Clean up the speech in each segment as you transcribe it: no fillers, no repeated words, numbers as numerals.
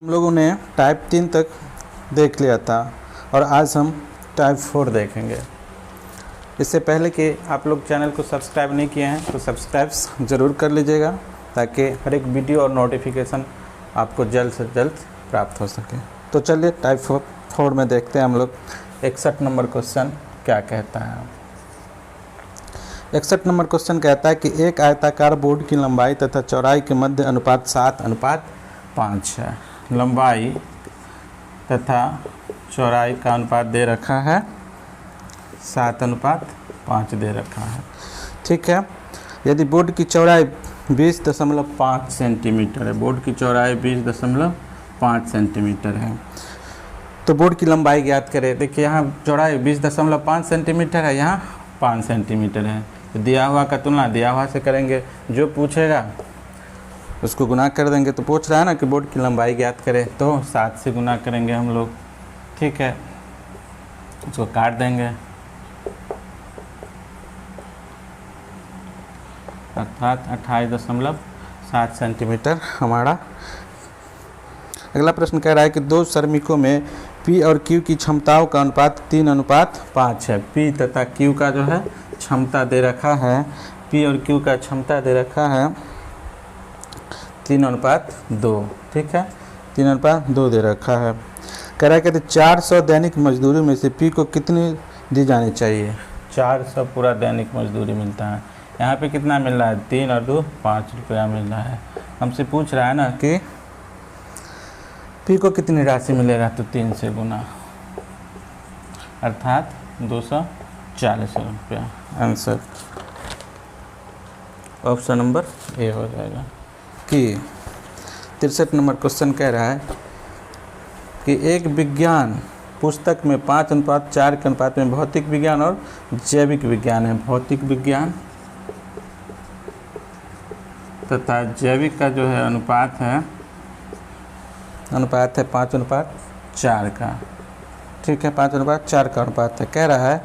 हम लोगों ने टाइप 3 तक देख लिया था और आज हम टाइप 4 देखेंगे। इससे पहले कि आप लोग चैनल को सब्सक्राइब नहीं किए हैं तो सब्सक्राइब ज़रूर कर लीजिएगा ताकि हर एक वीडियो और नोटिफिकेशन आपको जल्द से जल्द प्राप्त हो सके। तो चलिए टाइप 4 में देखते हैं हम लोग 61 नंबर क्वेश्चन क्या कहता है। 61 नंबर क्वेश्चन कहता है कि एक आयताकार बोर्ड की लंबाई तथा चौड़ाई के मध्य अनुपात 7:5 है। लंबाई तथा चौड़ाई का अनुपात दे रखा है 7:5 दे रखा है। ठीक है, यदि बोर्ड की चौड़ाई 20.5 सेंटीमीटर है, बोर्ड की चौड़ाई 20.5 सेंटीमीटर है तो बोर्ड की लंबाई ज्ञात करें। देखिए यहाँ चौड़ाई 20.5 सेंटीमीटर है, यहाँ 5 सेंटीमीटर है। तो दिया हुआ का तुलना दिया हुआ से करेंगे, जो पूछेगा उसको गुना कर देंगे। तो पूछ रहा है ना कि बोर्ड की लंबाई ज्ञात करें, तो 7 से गुना करेंगे हम लोग। ठीक है, उसको काट देंगे, अर्थात 28.7 सेंटीमीटर हमारा। अगला प्रश्न कह रहा है कि दो श्रमिकों में P और Q की क्षमताओं का अनुपात 3:5 है। P तथा Q का जो है क्षमता दे रखा है, P और Q का क्षमता दे रखा है 3:2। ठीक है, 3:2 दे रखा है। कह रहा है कि 400 दैनिक मजदूरी में से P को कितनी दी जानी चाहिए। 400 पूरा दैनिक मजदूरी मिलता है, यहाँ पे कितना मिल रहा है 3 और 2 5 रुपया मिल रहा है। हमसे पूछ रहा है ना कि P को कितनी राशि मिलेगा, तो 3 से गुना, अर्थात 240 रुपया। आंसर ऑप्शन नंबर ए हो जाएगा। कि 63 नंबर क्वेश्चन कह रहा है कि एक विज्ञान पुस्तक में 5:4 के अनुपात में भौतिक विज्ञान और जैविक विज्ञान है। भौतिक विज्ञान तथा जैविक का जो है अनुपात है 5:4 का। ठीक है, 5:4 का अनुपात है। कह रहा है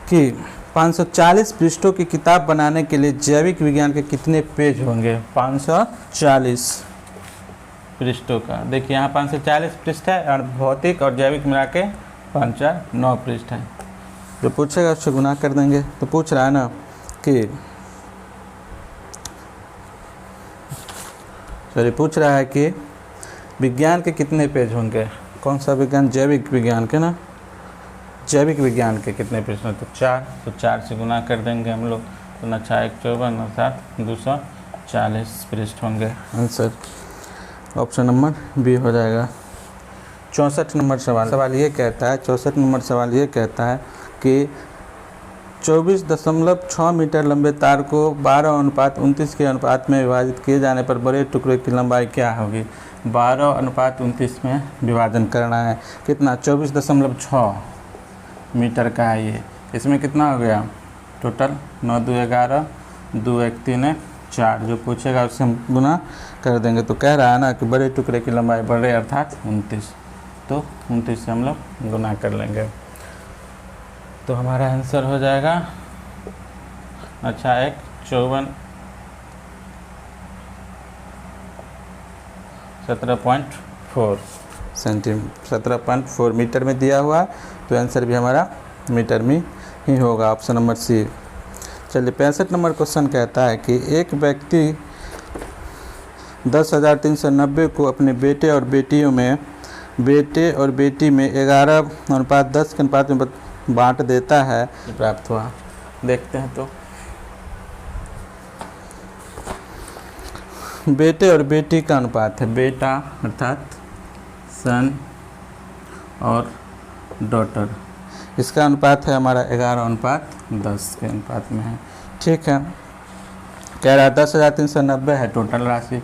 कि 540 पृष्ठों की किताब बनाने के लिए जैविक विज्ञान के कितने पेज होंगे। 540 पृष्ठों का, देखिए यहाँ 540 पृष्ठ है और भौतिक और जैविक मिला के 5-9 पृष्ठ है। जो पूछेगा उससे गुना कर देंगे। तो पूछ रहा है ना कि पूछ रहा है कि विज्ञान के कितने पेज होंगे। कौन सा विज्ञान, जैविक विज्ञान के ना, जैविक विज्ञान के कितने पृष्ठ हैं, तो 4। तो 4 से गुना कर देंगे हम लोग, तो 9 × 1 = 54, अर्थात 240 पृष्ठ होंगे। आंसर ऑप्शन नंबर बी हो जाएगा। 64 नंबर सवाल ये कहता है, 64 नंबर सवाल ये कहता है कि 24.6 मीटर लंबे तार को 12:29 के अनुपात में विभाजित किए जाने पर बड़े टुकड़े की लंबाई क्या होगी। 12:29 में विभाजन करना है। कितना, 24.6 मीटर का है ये। इसमें कितना हो गया टोटल, 9 2 11, 2 1 3 1 4। जो पूछेगा उससे हम गुना कर देंगे। तो कह रहा है ना कि बड़े टुकड़े की लंबाई बड़े अर्थात 29, तो 29 से हम लोग गुना कर लेंगे तो हमारा आंसर हो जाएगा। अच्छा, 54 17.4 सेंटीमीटर, 17.4 मीटर में दिया हुआ, तो आंसर भी हमारा मीटर में ही होगा। Option number C. चलिए 65 नंबर क्वेश्चन कहता है कि एक व्यक्ति 10,390 को अपने बेटे और बेटी में 11:10 के अनुपात में बांट देता है, प्राप्त हुआ। देखते हैं तो बेटे और बेटी का अनुपात है, बेटा अर्थात सन और डॉटर, इसका अनुपात है हमारा 11:10 के अनुपात में है। ठीक है, कह रहा है 10,390 है टोटल राशि,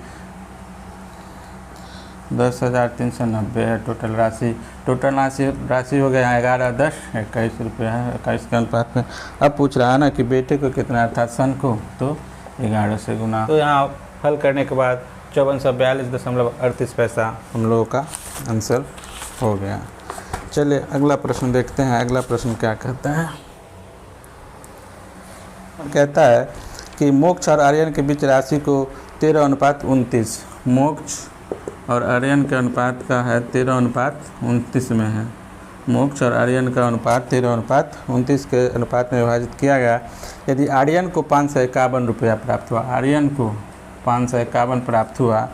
10,390 है टोटल राशि। टोटल राशि हो गया 11 10 21 रुपया है, 21 के अनुपात में। अब पूछ रहा है ना कि बेटे को कितना, अर्थात सन को, तो 11 से गुना। तो यहाँ हल करने के बाद 5442.38 पैसा हम लोगों का आंसर हो गया। चलिए अगला प्रश्न देखते हैं। अगला प्रश्न क्या कहता है, कहता है कि मोक्ष और आर्यन के बीच राशि को 13:29, मोक्ष और आर्यन के अनुपात का है 13:29 में है। मोक्ष और आर्यन का अनुपात 13:29 के अनुपात में विभाजित किया गया। यदि आर्यन को 551 रुपया प्राप्त हुआ, आर्यन को 551 प्राप्त हुआ,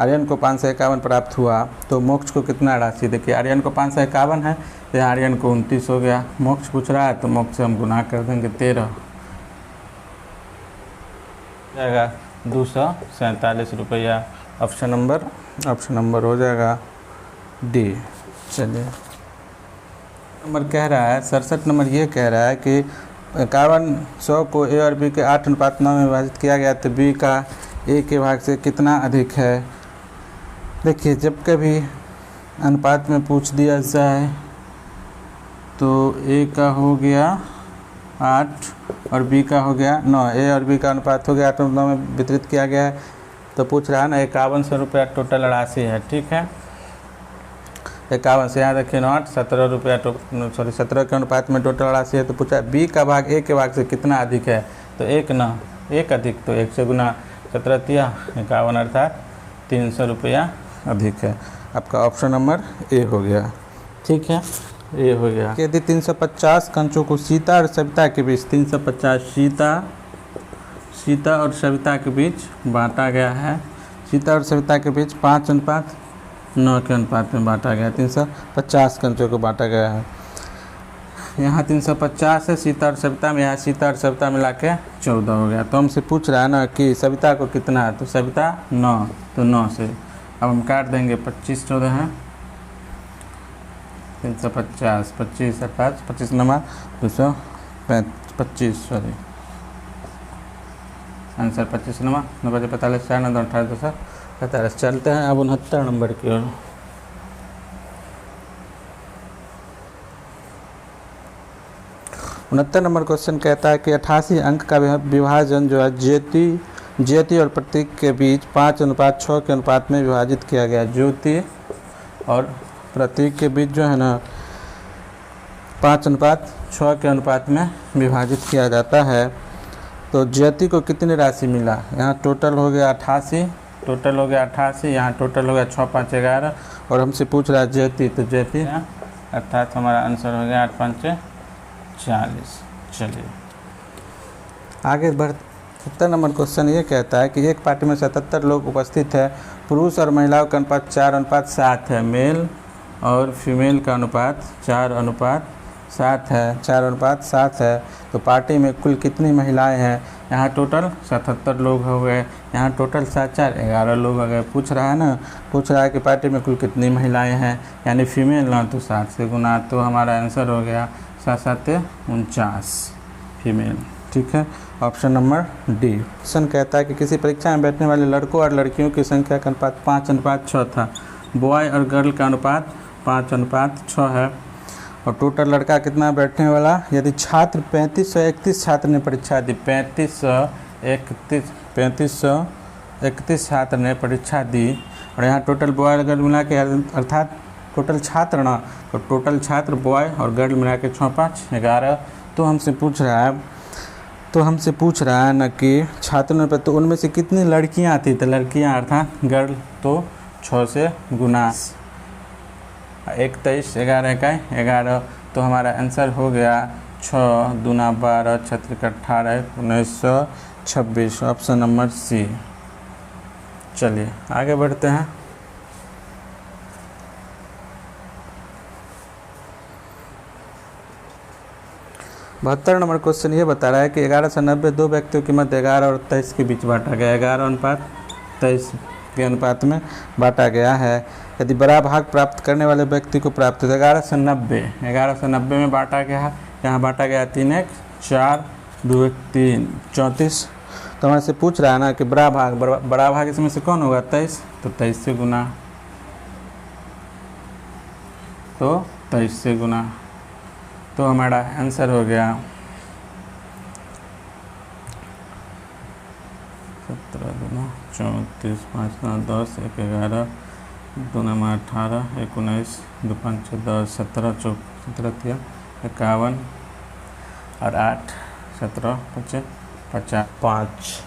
आर्यन को 551 प्राप्त हुआ, तो मोक्ष को कितना राशि? देखिए आर्यन को 551 है तो आर्यन को 29 हो गया। मोक्ष पूछ रहा है तो मोक्ष से हम गुना कर देंगे 13, जाएगा 247 रुपया। ऑप्शन नंबर हो जाएगा डी। चलिए नंबर कह रहा है 67 नंबर ये कह रहा है कि 5100 को ए और बी के 8:9 में विभाजित किया गया तो बी का ए के भाग से कितना अधिक है। देखिए जब कभी अनुपात में पूछ दिया जाए तो ए का हो गया 8 और बी का हो गया 9, ए और बी का अनुपात हो गया 8:9 में वितरित किया गया है। तो पूछ रहा है ना 5100 रुपया टोटल राशि है, ठीक है। 51 से यहाँ देखिए 9 17 रुपया 17 के अनुपात में टोटल राशि है। तो पूछा बी का भाग ए के भाग से कितना अधिक है, तो एक अधिक, तो 1 से गुना 17 तिया 51 अर्थात 300 रुपया अधिक है। आपका ऑप्शन नंबर ए हो गया, ठीक है, ए हो गया। यदि 350 कंचों को सीता और सविता के बीच 350 सीता और सविता के बीच बांटा गया है, सीता और सविता के बीच 5:9 के अनुपात में बांटा गया, 350 कंचों को बांटा गया है। यहाँ 350 है सीता और सविता में, यहाँ सीता और सविता मिला के 14 हो गया। तो हमसे पूछ रहा है ना कि सविता को कितना है, तो सविता 9, तो 9 से अब हम काट देंगे 25 14 है 350 25 अर्थात 25 नंबर 225 सॉरी आंसर 25 नंबर 90 45 4 9 18 2 47। चलते हैं अब 69 नंबर की ओर। 69 नंबर क्वेश्चन कहता है कि 88 अंक का विभाजन जो है ज्योति और प्रतीक के बीच 5:6 के अनुपात में विभाजित किया गया। ज्योति और प्रतीक के बीच जो है ना 5:6 के अनुपात में विभाजित किया जाता है। तो ज्योति को कितनी राशि मिला, यहाँ टोटल हो गया 88, यहाँ टोटल हो गया 6 5 11 और हमसे पूछ रहा है ज्योति, तो ज्योति अर्थात हमारा आंसर हो गया 8 5 40। चलिए आगे बढ़ 70 नंबर क्वेश्चन ये कहता है कि एक पार्टी में 77 लोग उपस्थित है, पुरुष और महिलाओं का अनुपात 4:7 है, मेल और फीमेल का अनुपात 4:7 है, 4:7 है। तो पार्टी में कुल कितनी महिलाएं हैं, यहाँ टोटल 77 लोग हो गए, यहाँ टोटल 7 4 11 लोग हो गए। पूछ रहा है कि पार्टी में कुल कितनी महिलाएं हैं, यानी फीमेल ना, तो 7 से गुना, तो हमारा आंसर हो गया 7 7 49 फीमेल, ठीक है। Option number D. क्वेश्चन कहता है कि किसी परीक्षा में बैठने वाले लड़कों और लड़कियों की संख्या का अनुपात 5:6 था, बॉय और गर्ल का अनुपात 5:6 है और टोटल लड़का कितना बैठने वाला। यदि छात्र 3531 छात्र ने परीक्षा दी, 3531 छात्र ने परीक्षा दी और यहाँ टोटल बॉय और गर्ल मिला के अर्थात टोटल छात्र ना, तो टोटल छात्र बॉय और गर्ल मिला के 6 5 11। तो हमसे पूछ रहा है ना कि छात्रों पर, तो उनमें से कितनी लड़कियां थी, तो लड़कियां अर्थात गर्ल, तो 6 से गुना 1 23 11 इकाई 11। तो हमारा आंसर हो गया 6 दूना 12 6 18 1926, ऑप्शन नंबर सी। चलिए आगे बढ़ते हैं। बहत्तर नंबर क्वेश्चन ये बता रहा है कि 1190 दो व्यक्तियों की कीमत 11 और 23 के बीच बांटा गया, 11:23 के अनुपात में बांटा गया है। यदि बड़ा भाग प्राप्त करने वाले व्यक्ति को प्राप्त हो, 1190 में बांटा गया, यहाँ बांटा गया 3 1 4 2 1 3 34। तो हमारे से पूछ रहा है ना कि बड़ा भाग इसमें से कौन होगा, 23, तो 23 से गुना, तो 23 से गुना, तो हमारा आंसर हो गया 17 दूना 34 5 9 10 1 11 2 9 18 19 2 5 10 17 17 51 और 8 17 50 5।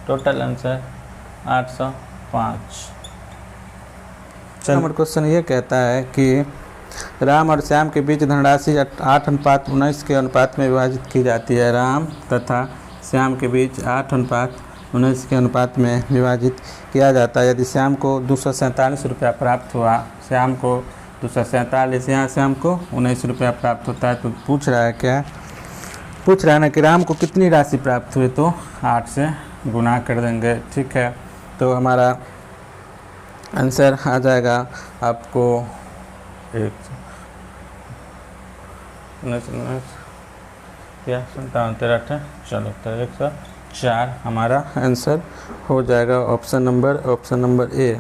Total answer 805। चल नंबर क्वेश्चन ये कहता है कि राम और श्याम के बीच धनराशि 8:19 के अनुपात में विभाजित की जाती है। राम तथा श्याम के बीच 8:19 के अनुपात में विभाजित किया जाता है। यदि श्याम को 247 रुपया प्राप्त हुआ, श्याम को 247, यहाँ श्याम को 19 रुपया प्राप्त होता है, तो पूछ रहा है क्या, पूछ रहा है ना कि राम को कितनी राशि प्राप्त हुई, तो 8 से गुना कर देंगे। ठीक है, तो हमारा आंसर आ जाएगा आपको 57 चलो तो 104 हमारा आंसर हो जाएगा। Option number A.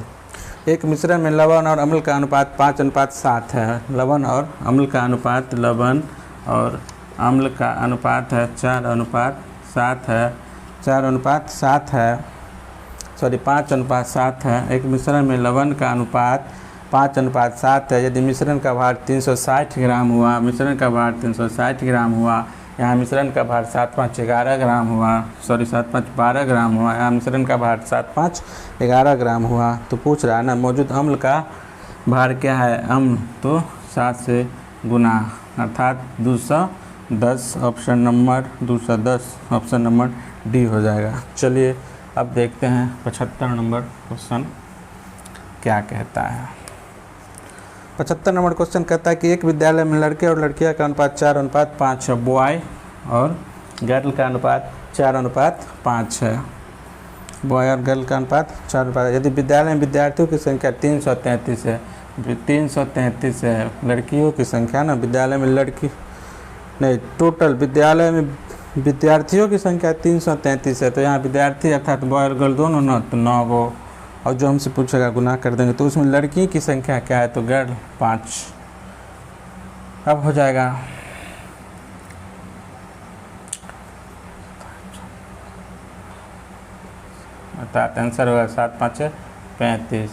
एक मिश्रण में लवण और अम्ल का अनुपात 5:7 है। लवण और अम्ल का अनुपात 4:7 है। 5:7 है। एक मिश्रण में लवण का अनुपात 5:7 है। यदि मिश्रण का भार 360 ग्राम हुआ, यहाँ मिश्रण का भार 7×5 11 ग्राम हुआ, 7×5 12 ग्राम हुआ, यहाँ मिश्रण का भार 7×5 11 ग्राम हुआ, तो पूछ रहा है ना मौजूद अम्ल का भार क्या है, अम्ल, तो 7 से गुना अर्थात 210। ऑप्शन नंबर डी हो जाएगा। चलिए अब देखते हैं 75 नंबर क्वेश्चन क्या कहता है। 75 नंबर क्वेश्चन कहता है कि एक विद्यालय में लड़के और लड़कियां का अनुपात 4:5 है। बॉय और गर्ल का अनुपात 4:5 है। बॉय और गर्ल का अनुपात 4:5। यदि विद्यालय में विद्यार्थियों की संख्या 333 है, 333 है, लड़कियों की संख्या ना, विद्यालय में लड़की नहीं, टोटल विद्यालय में विद्यार्थियों की संख्या 333 है, तो यहाँ विद्यार्थी अर्थात बॉय और गर्ल दोनों ना, तो 9 गो, और जो हमसे पूछेगा गुना कर देंगे, तो उसमें लड़की की संख्या क्या है, तो गर्ल 5। अब हो जाएगा अर्थात आंसर होगा 7×5 35,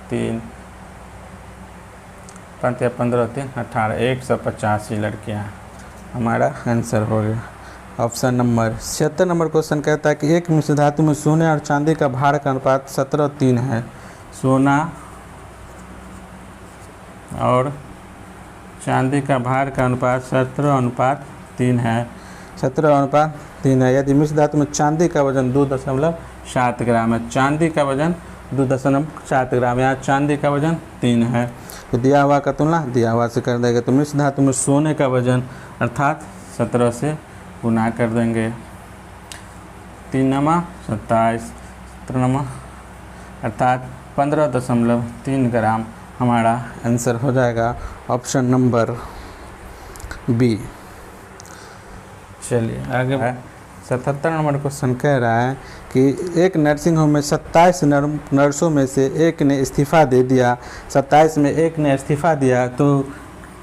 3 5 या 15 3 18, 185 लड़कियाँ हमारा आंसर हो गया। ऑप्शन नंबर 76 नंबर क्वेश्चन कहता है कि एक मिश्र धातु में सोने और चांदी का भार का अनुपात 17:3 है। सोना और चांदी का भार का अनुपात 17:3 है। 17:3 है। यदि मिश्र धातु में चांदी का वजन 2.7 ग्राम है, चांदी का वजन 2.7 ग्राम, यहाँ चांदी का वजन 3 है, तो दिया हुआ का तुलना दिया हुआ से कर देंगे। तो मिश्र धातु में सोने का वजन अर्थात 17 से गुना कर देंगे। 3×9 27, 17 अर्थात 15.3 ग्राम हमारा आंसर हो जाएगा। Option number B. चलिए आगे है 77 नंबर क्वेश्चन कह रहा है कि एक नर्सिंग होम में 27 नर्सों में से एक ने इस्तीफ़ा दे दिया। 27 में एक ने इस्तीफ़ा दिया, तो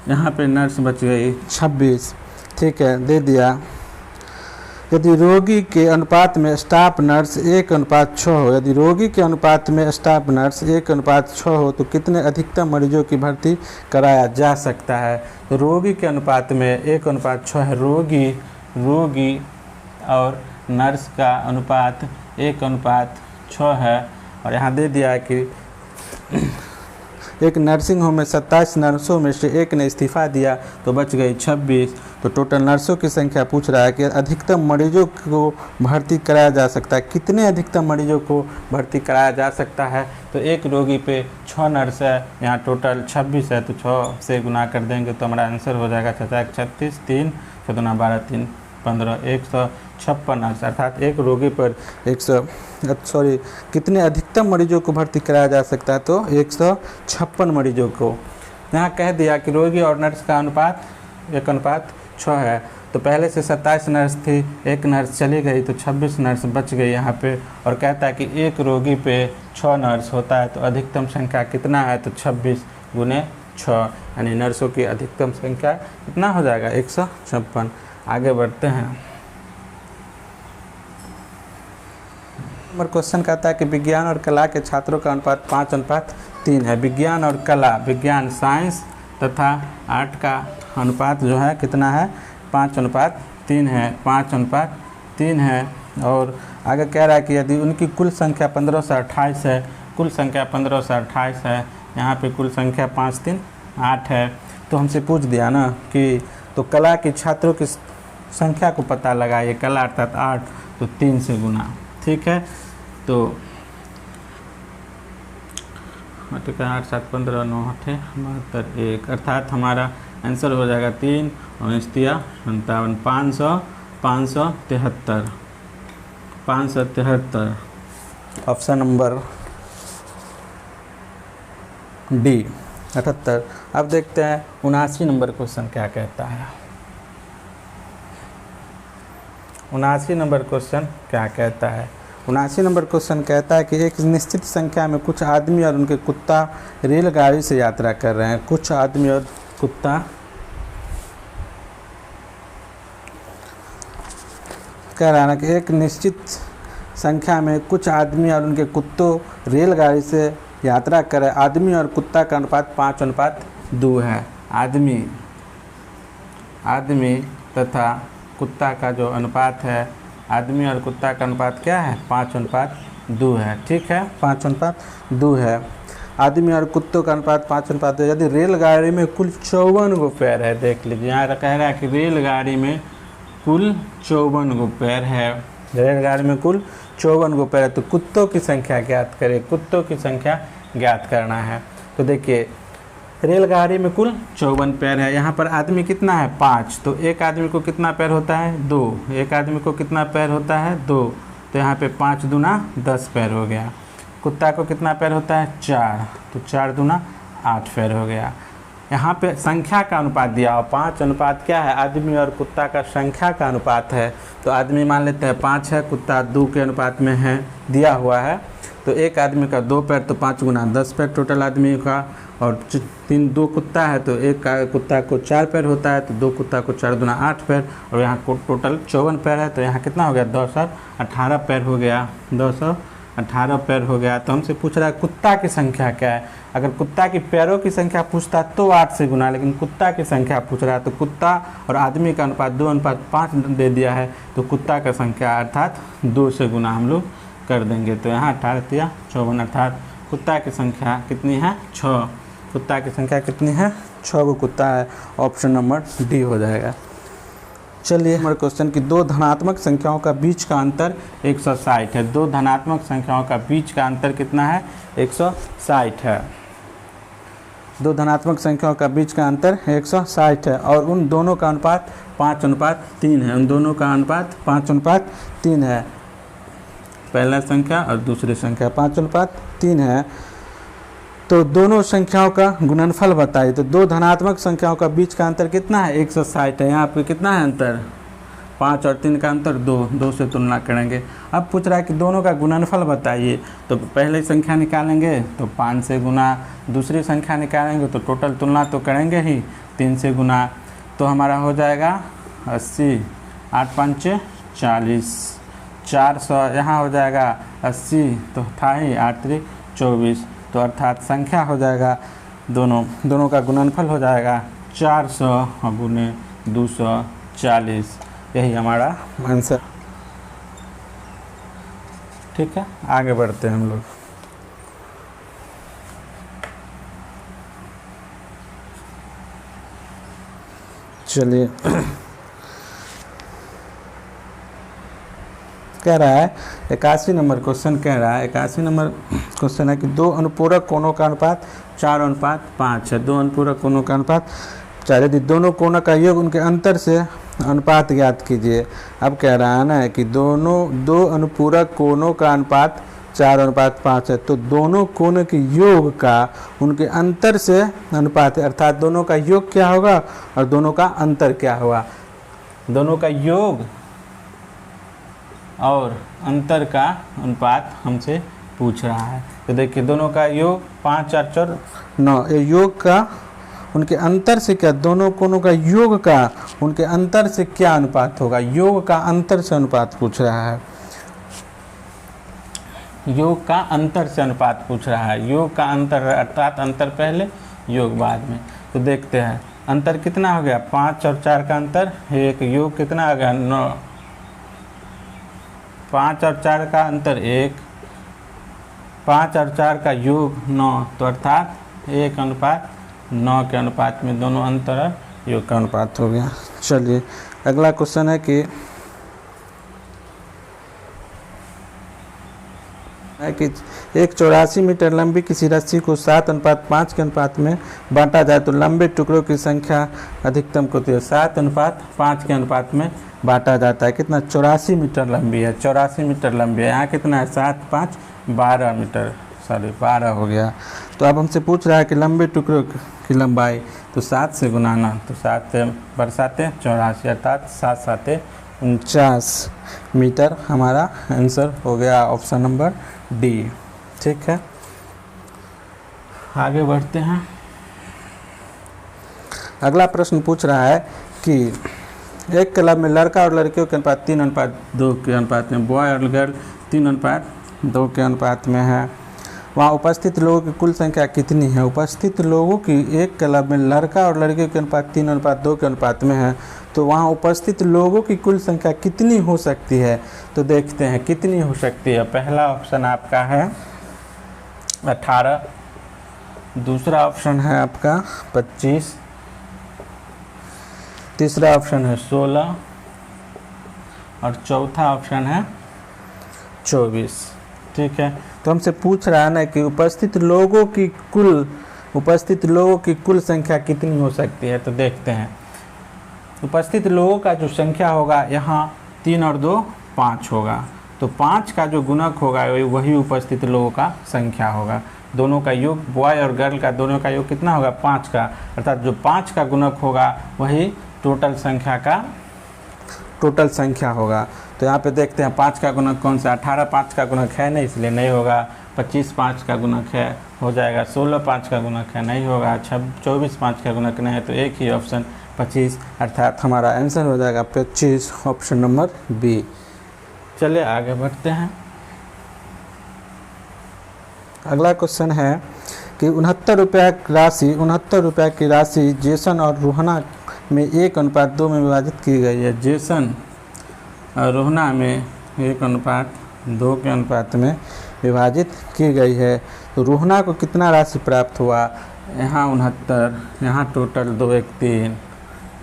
यहाँ पे नर्स बच गई 26। ठीक है, दे दिया। यदि रोगी के अनुपात में स्टाफ नर्स 1:6 हो, यदि रोगी के अनुपात में स्टाफ नर्स 1:6 हो, तो कितने अधिकतम मरीजों की भर्ती कराया जा सकता है। तो रोगी के अनुपात में 1:6 है, रोगी और नर्स का अनुपात 1:6 है, और यहाँ दे दिया है कि एक नर्सिंग होम में 27 नर्सों में से एक ने इस्तीफ़ा दिया, तो बच गई 26। तो टोटल नर्सों की संख्या पूछ रहा है कि अधिकतम मरीजों को भर्ती कराया जा सकता है, कितने अधिकतम मरीजों को भर्ती कराया जा सकता है। तो एक रोगी पे 6 नर्स है, यहाँ टोटल 26 है, तो 6 से गुना कर देंगे तो हमारा आंसर हो जाएगा 36, 3 14 12 3 15, 156 नर्स, अर्थात एक रोगी पर कितने अधिकतम मरीजों को भर्ती कराया जा सकता है, तो 156 मरीजों को। यहाँ कह दिया कि रोगी और नर्स का अनुपात 1:6 है, तो पहले से 27 नर्स थी, एक नर्स चली गई, तो 26 नर्स बच गई यहाँ पे, और कहता है कि एक रोगी पे 6 नर्स होता है, तो अधिकतम संख्या कितना है, तो 26 × 6, यानी नर्सों की अधिकतम संख्या कितना हो जाएगा, 156। आगे बढ़ते हैं। नंबर क्वेश्चन कहता है कि विज्ञान और कला के छात्रों का अनुपात 5:3 है। विज्ञान और कला, विज्ञान साइंस तथा आर्ट का अनुपात जो है कितना है, 5:3 है, 5:3 है। और आगे कह रहा है कि यदि उनकी कुल संख्या 1528 है, कुल संख्या 1528 है, यहाँ पे कुल संख्या 5 3 8 है। तो हमसे पूछ दिया ना कि तो कला के छात्रों की संख्या को पता लगाइए, कला अर्थात 8, तो 3 से गुना। ठीक है, तो 8 7 15 9 8 72 1 अर्थात हमारा आंसर हो जाएगा 3 और 57 573 ऑप्शन नंबर डी 78। अब देखते हैं 79 नंबर क्वेश्चन क्या कहता है। 79 नंबर क्वेश्चन क्या कहता है। 79 नंबर क्वेश्चन कहता है कि एक निश्चित संख्या में कुछ आदमी और उनके कुत्ता रेलगाड़ी से यात्रा कर रहे हैं। कुछ आदमी और कुत्ता कह रहा है कि एक निश्चित संख्या में कुछ आदमी और उनके कुत्तों रेलगाड़ी से यात्रा कर रहे हैं। आदमी और कुत्ता का अनुपात 5:2 है। आदमी तथा कुत्ता का जो अनुपात है, आदमी और कुत्ता का अनुपात क्या है? 5:2 है। ठीक है, 5:2 है। आदमी और कुत्तों का अनुपात 5:2। यदि रेलगाड़ी में कुल 54 गो पैर है, देख लीजिए यहाँ कह रहा है कि रेलगाड़ी में कुल 54 गो पैर है। रेलगाड़ी में कुल 54 गो पैर है, तो कुत्तों की संख्या ज्ञात करें। कुत्तों की संख्या ज्ञात करना है। तो देखिए रेलगाड़ी में कुल 54 पैर है। यहाँ पर आदमी कितना है? 5। तो एक आदमी को कितना पैर होता है? 2। एक आदमी को कितना पैर होता है? 2। तो यहाँ पे 5 दूना 10 पैर हो गया। कुत्ता को कितना पैर होता है? 4। तो 4 दूना 8 पैर हो गया। यहाँ पे संख्या का अनुपात दिया हो, 5 अनुपात क्या है? आदमी और कुत्ता का संख्या का अनुपात है। तो आदमी मान लेते हैं 5 है, कुत्ता 2 के अनुपात में है, दिया हुआ है। तो एक आदमी का 2 पैर, तो 5 गुना 10 पैर टोटल आदमी का। और 2 कुत्ता है, तो एक कुत्ता को 4 पैर होता है, तो 2 कुत्ता को 4 दूना 8 पैर। और यहाँ को टोटल 54 पैर है, तो यहाँ कितना हो गया? 218 पैर हो गया। 218 पैर हो गया। तो हमसे पूछ रहा है कुत्ता की संख्या क्या है। अगर कुत्ता की पैरों की संख्या पूछता तो 8 से गुना, लेकिन कुत्ता की संख्या पूछ रहा है, तो कुत्ता और आदमी का अनुपात 2:5 दे दिया है। तो कुत्ता का संख्या अर्थात 2 से गुना हम लोग कर देंगे। तो यहाँ 18 या 54 अर्थात कुत्ता की संख्या कितनी है? 6। कुत्ता की संख्या कितनी है? 6 गो कुत्ता है। ऑप्शन नंबर डी हो जाएगा। चलिए हमारे क्वेश्चन की 2 धनात्मक संख्याओं का बीच का अंतर 160 है। 2 धनात्मक संख्याओं का बीच का अंतर कितना है? 160 है। 2 धनात्मक संख्याओं का बीच का अंतर 160 है और उन दोनों का अनुपात 5:3 है। उन दोनों का अनुपात 5:3 है। पहला संख्या और दूसरी संख्या 5:3 है। तो दोनों संख्याओं का गुणनफल बताइए। तो 2 धनात्मक संख्याओं का बीच का अंतर कितना है? 160 है। यहाँ पे कितना है अंतर? 5 और 3 का अंतर 2 से तुलना करेंगे। अब पूछ रहा है कि दोनों का गुणनफल बताइए। तो पहले संख्या निकालेंगे तो 5 से गुना, दूसरी संख्या निकालेंगे तो टोटल तुलना तो करेंगे ही 3 से गुना। तो हमारा हो जाएगा 80, 8 5 40, 400। यहाँ हो जाएगा 80, तो था ही 8 3 24। तो अर्थात संख्या हो जाएगा दोनों का गुणनफल हो जाएगा 400 गुने 240। यही हमारा आंसर। ठीक है, आगे बढ़ते हैं हम लोग। चलिए कह रहा है 81 नंबर क्वेश्चन कह रहा है 81 नंबर क्वेश्चन है कि 2 अनुपूरक कोणों का अनुपात 4:5 है। 2 अनुपूरक कोणों का अनुपात 4। यदि दोनों कोणों का योग उनके अंतर से अनुपात ज्ञात कीजिए। अब कह रहा है ना कि 2 अनुपूरक कोणों का अनुपात 4:5 है। तो दोनों कोणों के योग का उनके अंतर से अनुपात है, अर्थात दोनों का योग क्या होगा और दोनों का अंतर क्या होगा। दोनों का योग और अंतर का अनुपात हमसे पूछ रहा है। तो देखिए दोनों का योग 5 4 4 9, ये योग का उनके अंतर से क्या, दोनों कोणों का योग का उनके अंतर से क्या अनुपात होगा। योग का अंतर से अनुपात पूछ रहा है। योग का अंतर से अनुपात पूछ रहा है। योग का अंतर अर्थात अंतर पहले योग बाद में। तो देखते हैं अंतर कितना हो गया? 5 और 4 का अंतर 1। योग कितना आ गया? 9। 5 और 4 का अंतर 1, 5 और 4 का योग 9। तो अर्थात 1:9 के अनुपात में दोनों अंतर योग का अनुपात हो गया। चलिए अगला क्वेश्चन है कि एक 84 मीटर लंबी किसी रस्सी को 7:5 के अनुपात में बांटा जाए तो लंबे टुकड़ों की संख्या अधिकतम होती है। 7:5 के अनुपात में बांटा जाता है। कितना? 84 मीटर लंबी है, 84 मीटर लंबी है। यहाँ कितना है? 7, 5, 12 मीटर, सॉरी 12 हो गया। तो अब हमसे पूछ रहा है कि लंबे टुकड़ों की लंबाई, तो 7 से गुनाना, तो 7 से बरसाते 84 अर्थात 7 7 49 मीटर हमारा आंसर हो गया, ऑप्शन नंबर डी। ठीक है, आगे बढ़ते हैं। अगला प्रश्न पूछ रहा है कि एक क्लब में लड़का और लड़कियों के अनुपात 3:2 के अनुपात में, बॉय और गर्ल 3:2 के अनुपात में है। वहाँ उपस्थित लोगों की कुल संख्या कितनी है? उपस्थित लोगों की एक क्लब में लड़का और लड़कियों के अनुपात 3:2 के अनुपात में है, तो वहाँ उपस्थित लोगों की कुल संख्या कितनी हो सकती है? तो देखते हैं कितनी हो सकती है। पहला ऑप्शन आपका है 18, दूसरा ऑप्शन है आपका 25, तीसरा ऑप्शन है 16 और चौथा ऑप्शन है 24। ठीक है, तो हमसे पूछ रहा है ना कि उपस्थित लोगों की कुल संख्या कितनी हो सकती है। तो देखते हैं, उपस्थित लोगों का जो संख्या होगा यहाँ 3 और 2 5 होगा, तो 5 का जो गुणक होगा वही उपस्थित लोगों का संख्या होगा। दोनों का योग, बॉय और गर्ल का दोनों का योग कितना होगा? 5 का, अर्थात जो 5 का गुणक होगा वही टोटल संख्या होगा। तो यहाँ पे देखते हैं 5 का गुणक कौन सा? 18 5 का गुणक है नहीं, इसलिए नहीं होगा। 25 5 का गुणक है, हो जाएगा। 16 5 का गुणक है, नहीं होगा। 24 5 का गुणक नहीं है, तो एक ही ऑप्शन 25, अर्थात हमारा आंसर हो जाएगा 25, ऑप्शन नंबर बी। चलिए आगे बढ़ते हैं। अगला क्वेश्चन है कि 69 रुपये की राशि जेसन और रोहना में 1:2 में विभाजित की गई है। जेसन और रोहना में 1:2 के अनुपात में विभाजित की गई है, तो रोहना को कितना राशि प्राप्त हुआ? यहाँ 69, यहाँ टोटल 2 1 3,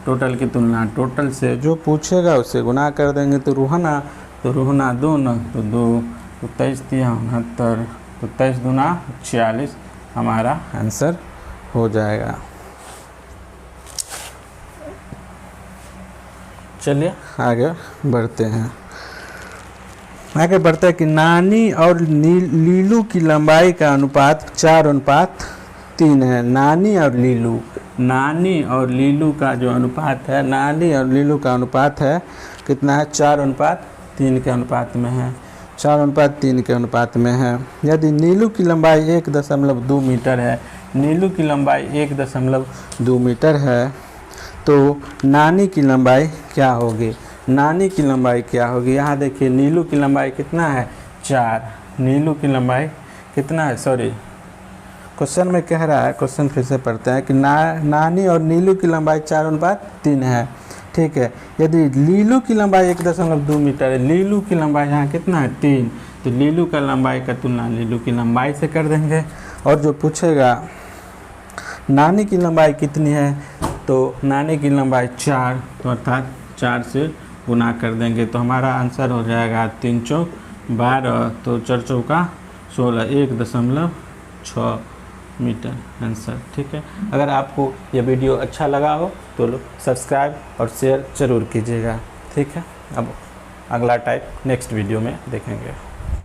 टोटल की तुलना टोटल से जो पूछेगा उससे गुना कर देंगे। तो रोहना 2 न तो 2, तो 23 3 69, तो 23 दूना 46 हमारा आंसर हो जाएगा। चलिए आगे बढ़ते हैं। कि नानी और लीलू की लंबाई का अनुपात 4:3 है। नानी और लीलू का जो अनुपात है, नानी और लीलू का अनुपात है कितना है? 4:3 के अनुपात में है। 4:3 के अनुपात में है। यदि नीलू की लंबाई 1.2 मीटर है, नीलू की लंबाई 1.2 मीटर है, तो नानी की लंबाई क्या होगी? नानी की लंबाई क्या होगी? यहाँ देखिए, नीलू की लंबाई कितना है? 4। नीलू की लंबाई कितना है? सॉरी, क्वेश्चन में कह रहा है, क्वेश्चन फिर से पढ़ते हैं कि नानी और नीलू की लंबाई 4:3 है। ठीक है, यदि लीलू की लंबाई 1.2 मीटर है, लीलू की लंबाई यहाँ कितना है? 3, तो लीलू का लंबाई का तुलना लीलू की लंबाई से कर देंगे। और जो पूछेगा नानी की लंबाई कितनी है, तो नानी की लंबाई 4, तो अर्थात 4 से गुना कर देंगे, तो हमारा आंसर हो जाएगा 3 चौक 12, तो 4 चौका 16, 1.6 मीटर आंसर। ठीक है, अगर आपको ये वीडियो अच्छा लगा हो तो सब्सक्राइब और शेयर ज़रूर कीजिएगा। ठीक है, अब अगला टाइप नेक्स्ट वीडियो में देखेंगे।